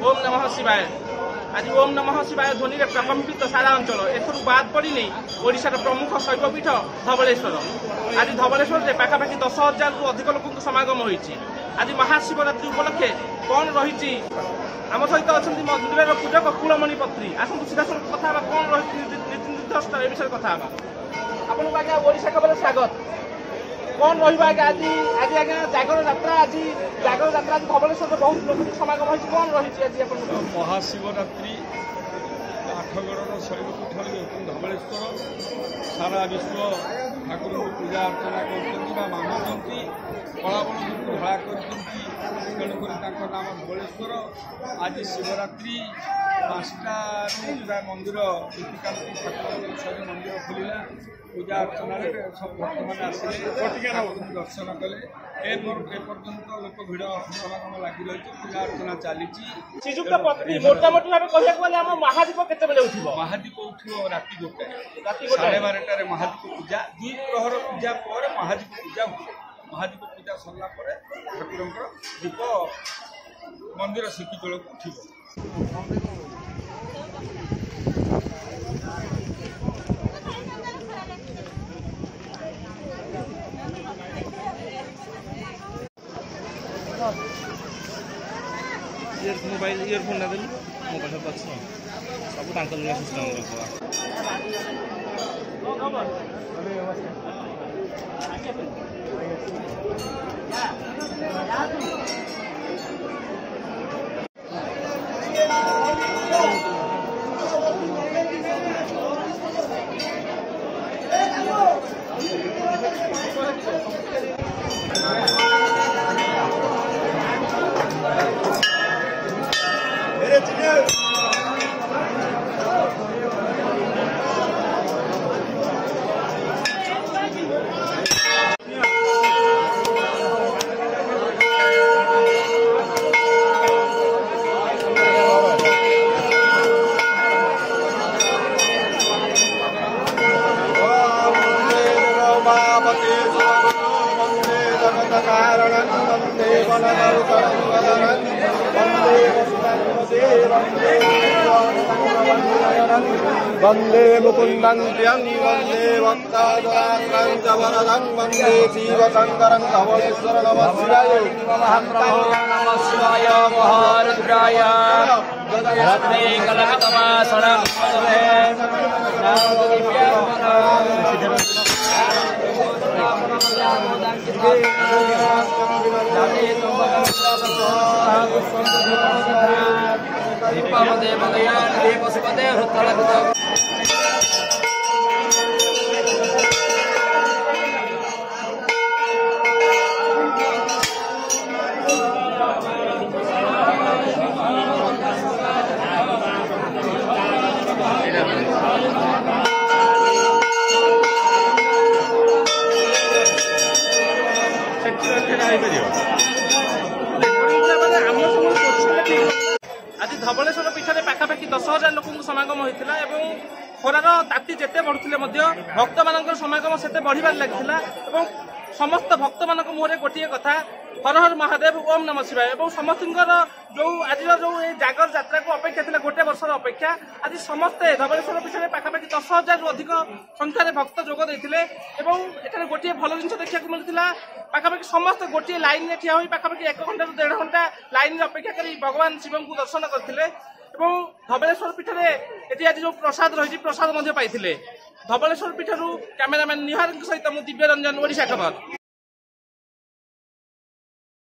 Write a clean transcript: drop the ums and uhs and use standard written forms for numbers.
ओम नमः शिवाय। आज ओम नमः शिवाय ध्वनि प्रकम्पित सारा अंचल एथर बाद पड़नी ओडिशार प्रमुख शैवपीठ धवलेश्वर। आज धवलेश्वर में पाखापाखि 10,000 रु अधिक लोक समागम होती। आज महाशिवरात्रि उपलक्षे कौन रही आम सहित अच्छा मंदिर पूजक कुलमणि पत्री आसतु सीधा कथा कौन रही रीति निर्दिष्ट ए विषय कथा आपको आज्ञा ओडिशा खबर स्वागत। कौन रहा आज आज आज्ञा जागर यात्रा आज धवलेश्वर बहुत लोक समागम होती कौन रही आज महाशिवरात्रि आठगढ़ शैवपीठ धवलेश्वर सारा विश्व ठाकुर को पूजा अर्चना कर मानुंट कलाबल धड़ा कर नाम धवलेश्वर। आज शिवरात्रि 5टा मंदिर नीतिकांति ठाकुर मंदिर खोलला पूजा अर्चना सब भक्त मैंने आसिले दर्शन कले एपर्यंत लोक भिड़ समागम लगी रही पूजा अर्चना चली। श्रीजुक्त पत्नी मोटामोटी भाव कहूँ महादीप के महादीप उठो राति 12:30 महादीप पूजा 2 प्रहर पूजा पर महादीप पूजा हुए। महादीप पूजा सरला ठाकुर दीप मंदिर सिक्की तौक उठ मोबाइल इयरफोन ना देली मोबाइल सब अच्छे सब सिस्टम वंदे मुकुंदं वंदे वक्तावरदं वंदे शिवशंकरं धवलेश्वर नमः शिवाय नमः शिवाय महारुद्राय रत्ने कलकतमासनं पशुपते हृत्तलकृत आज धवलेश्वर पीठ में पाखापाखि 10,000 लोक समागम होता है। खरार ताती जिते बढ़ुले भक्त मान समागम से बढ़िबार लगी समस्त भक्त मान मुहर गोटे कथा हर हर महादेव ओम नमः शिवाय। समस्त जो आज जो जागर यात्रा को अपेक्षा थी गोटे वर्षर अपेक्षा आज समस्ते धवलेश्वर पीठ में पाखापाखि 10,000 रु अधिक संख्यार भक्त जोग देते एठार गोटे भल जिन देखा मिलता पाखापाखि समस्त गोटे लाइन में ठिया पाखापाखि 1 घंटा 1.5 घंटा लाइन अपेक्षा कर भगवान शिव को दर्शन करते धवलेश्वर पीठ में आज जो प्रसाद रही प्रसाद पाई धवलेश्वर पीठ कैमेरामैन निहार सहित दिव्य रंजन ओडिशा खबर।